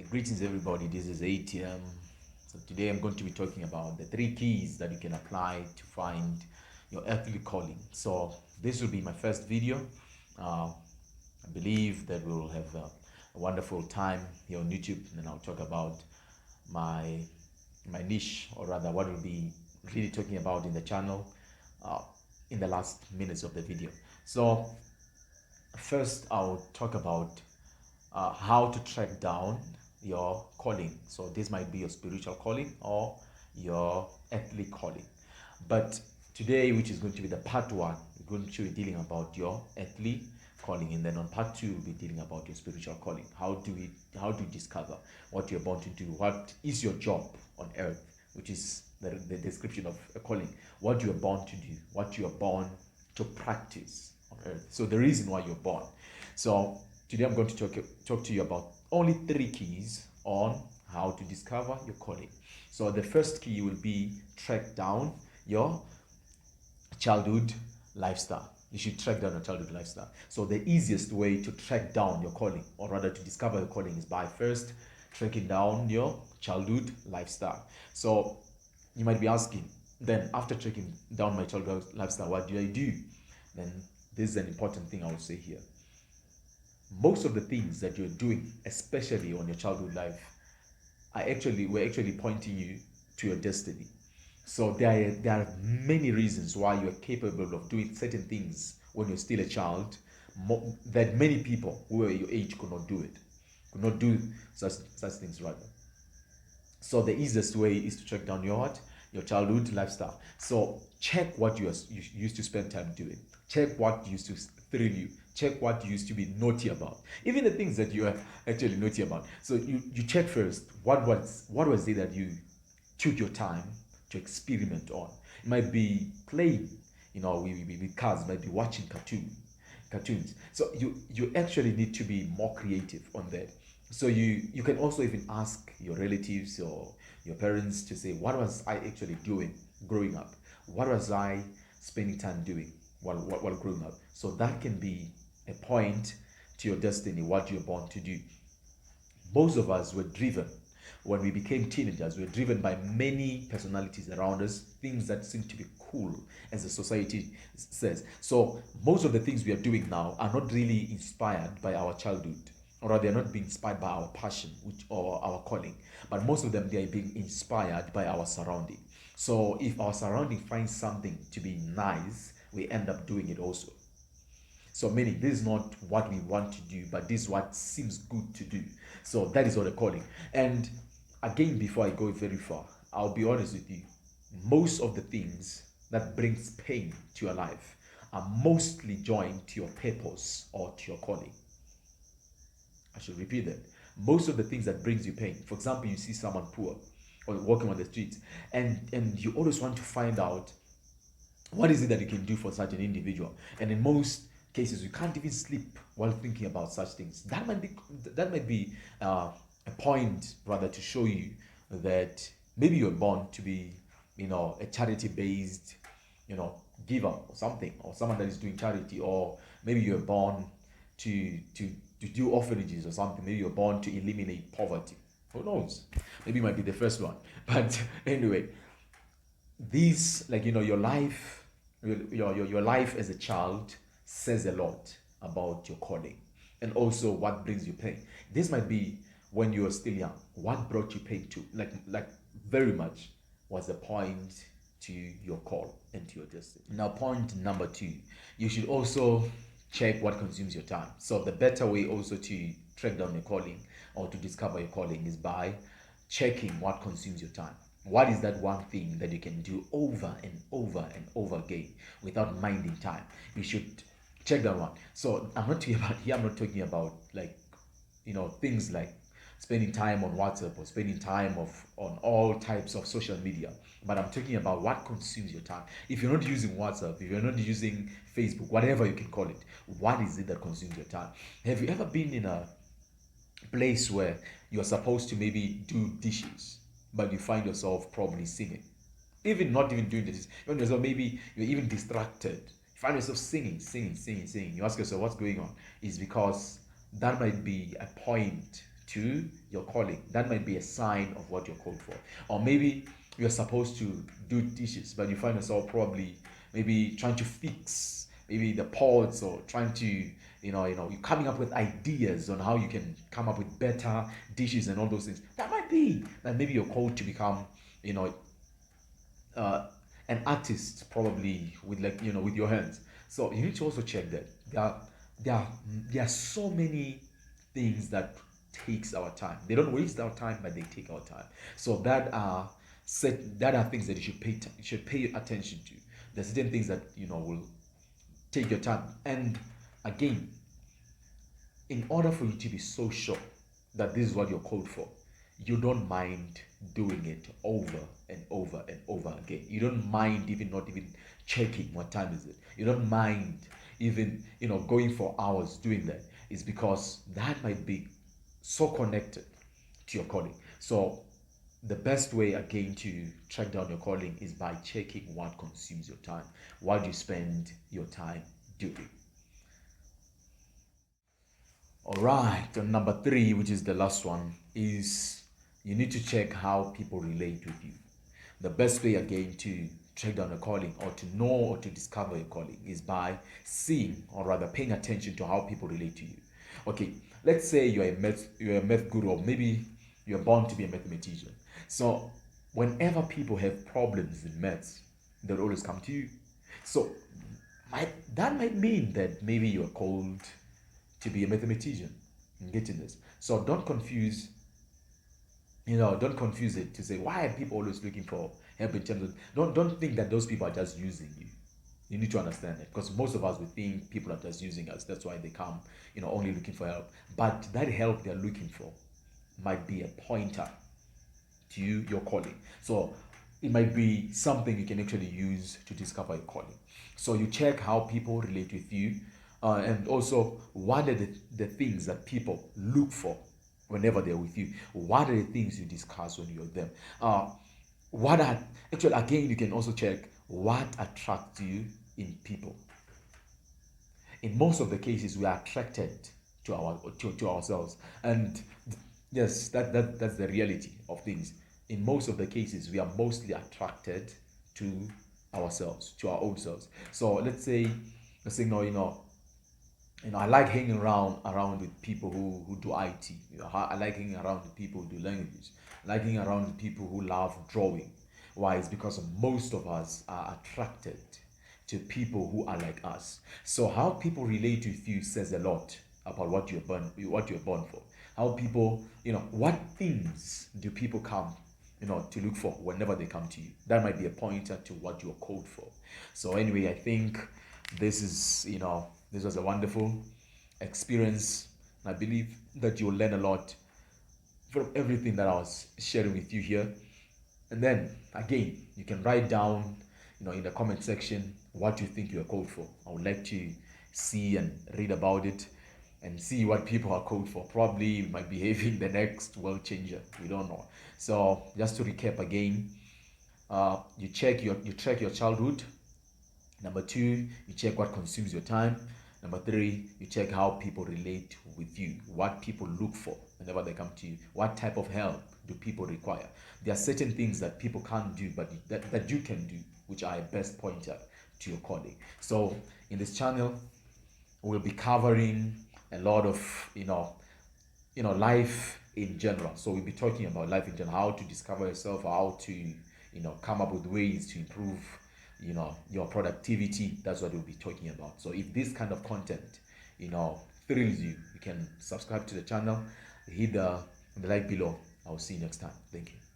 Greetings, everybody. This is ATM. So today I'm going to be talking about the 3 keys that you can apply to find your earthly calling. So this will be my first video. I believe that we'll have a wonderful time here on YouTube, and then I'll talk about my niche, or rather, what we'll be really talking about in the channel uh, in the last minutes of the video. So first, I'll talk about how to track down your calling. So this might be your spiritual calling or your earthly calling. But today, which is going to be the part one, we're going to be dealing about your earthly calling, and then on part two, we'll be dealing about your spiritual calling. How do you discover what you're born to do? What is your job on earth, which is the description of a calling? What you are born to do, what you are born to practice on earth. So the reason why you're born. So today I'm going to talk to you about only 3 keys on how to discover your calling. So the first key will be track down your childhood lifestyle. You should track down your childhood lifestyle. So the easiest way to track down your calling, or rather to discover your calling, is by first tracking down your childhood lifestyle. So you might be asking, then after tracking down my childhood lifestyle, what do I do? Then this is an important thing I would say here. Most of the things that you're doing, especially on your childhood life, we're actually pointing you to your destiny. So there are many reasons why you're capable of doing certain things when you're still a child that many people who are your age could not do such things rather. So the easiest way is to track down your childhood lifestyle. So check what you used to spend time doing. Check what used to thrill you. Check what you used to be naughty about. Even the things that you are actually naughty about. So you check first what was it that you took your time to experiment on. It might be playing, with cars. It might be watching cartoons. So you actually need to be more creative on that. So you can also even ask your relatives or your parents to say, what was I actually doing growing up? What was I spending time doing while growing up? So that can be a point to your destiny, what you're born to do. Most of us were driven when we became teenagers. We were driven by many personalities around us, things that seem to be cool, as the society says. So most of the things we are doing now are not really inspired by our childhood, or they're not being inspired by our passion or our calling, but most of them, they are being inspired by our surrounding. So if our surrounding finds something to be nice, we end up doing it also. So meaning, this is not what we want to do, but this is what seems good to do. So that is what a calling. And again, before I go very far, I'll be honest with you. Most of the things that brings pain to your life are mostly joined to your purpose or to your calling. I should repeat that. Most of the things that brings you pain. For example, you see someone poor or walking on the streets, and you always want to find out what is it that you can do for such an individual. And in most cases, you can't even sleep while thinking about such things. That might be a point rather to show you that maybe you're born to be, a charity-based, giver or something, or someone that is doing charity, or maybe you're born to do orphanages or something. Maybe you're born to eliminate poverty. Who knows? Maybe it might be the first one. But anyway, these, your life, your life as a child says a lot about your calling, and also what brings you pain. This might be when you were still young. What brought you pain to, like very much, was the point to your call and to your destiny. Now, point number 2, you should also check what consumes your time. So the better way also to track down your calling or to discover your calling is by checking what consumes your time. What is that one thing that you can do over and over and over again without minding time? You should check that one. So I'm not talking about things like spending time on WhatsApp or spending time on all types of social media, but I'm talking about what consumes your time. If you're not using WhatsApp, if you're not using Facebook, whatever you can call it, what is it that consumes your time? Have you ever been in a place where you're supposed to maybe do dishes, but you find yourself probably singing? Even not even doing this, you find yourself, maybe you're even distracted. You find yourself singing. You ask yourself, what's going on? It's because that might be a point to your calling. That might be a sign of what you're called for. Or maybe you're supposed to do dishes, but you find yourself probably maybe trying to fix maybe the pots, or trying to you're coming up with ideas on how you can come up with better dishes and all those things. That might be that maybe you're called to become you know uh, an artist, probably with with your hands. So you need to also check that there are there are so many things that takes our time. They don't waste our time, but they take our time. So that are things that you should pay attention to. There's certain things that will take your time. And again, in order for you to be so sure that this is what you're called for, you don't mind doing it over and over and over again. You don't mind even not even checking what time is it. You don't mind even going for hours doing that. It's because that might be so connected to your calling. So the best way again to track down your calling is by checking what consumes your time. What do you spend your time doing? All right, and number three, which is the last one, is you need to check how people relate with you. The best way again to track down a calling, or to know or to discover your calling, is by seeing, or rather paying attention to how people relate to you. Okay, let's say you're a math guru, or maybe you're born to be a mathematician. So whenever people have problems in maths, they'll always come to you. So that might mean that maybe you're called to be a mathematician. I'm getting this. So don't confuse it to say, why are people always looking for help in terms of, don't think that those people are just using you. You need to understand that, because most of us would think people are just using us. That's why they come, only looking for help. But that help they're looking for might be a pointer to your calling. So it might be something you can actually use to discover your calling. So you check how people relate with you, and also what are the things that people look for whenever they're with you. What are the things you discuss when you're with them? What are actually, again, you can also check what attracts you in people. In most of the cases, we are attracted to ourselves, and yes, that's the reality of things. In most of the cases, we are mostly attracted to ourselves, to our own selves. So let's say I like hanging around with people who do IT. I like hanging around with people who do languages. I like hanging around with people who love drawing. Why? It's because most of us are attracted to people who are like us. So how people relate with you says a lot about what you're born for. How people, what things do people come, to look for whenever they come to you. That might be a pointer to what you're called for. So anyway, I think this was a wonderful experience. I believe that you'll learn a lot from everything that I was sharing with you here. And then again, you can write down, in the comment section what you think you're called for. I would like to see and read about it and see what people are called for. Probably you might be having the next world changer. We don't know. So just to recap again, you track your childhood. Number two, you check what consumes your time. Number three, you check how people relate with you, what people look for whenever they come to you, what type of help do people require. There are certain things that people can't do, but that you can do, which are a best pointer to your calling. So in this channel, we'll be covering a lot of life in general. So we'll be talking about life in general, how to discover yourself, how to come up with ways to improve your productivity. That's what we'll be talking about. So if this kind of content thrills you, you can subscribe to the channel, hit the like below. I'll see you next time. Thank you.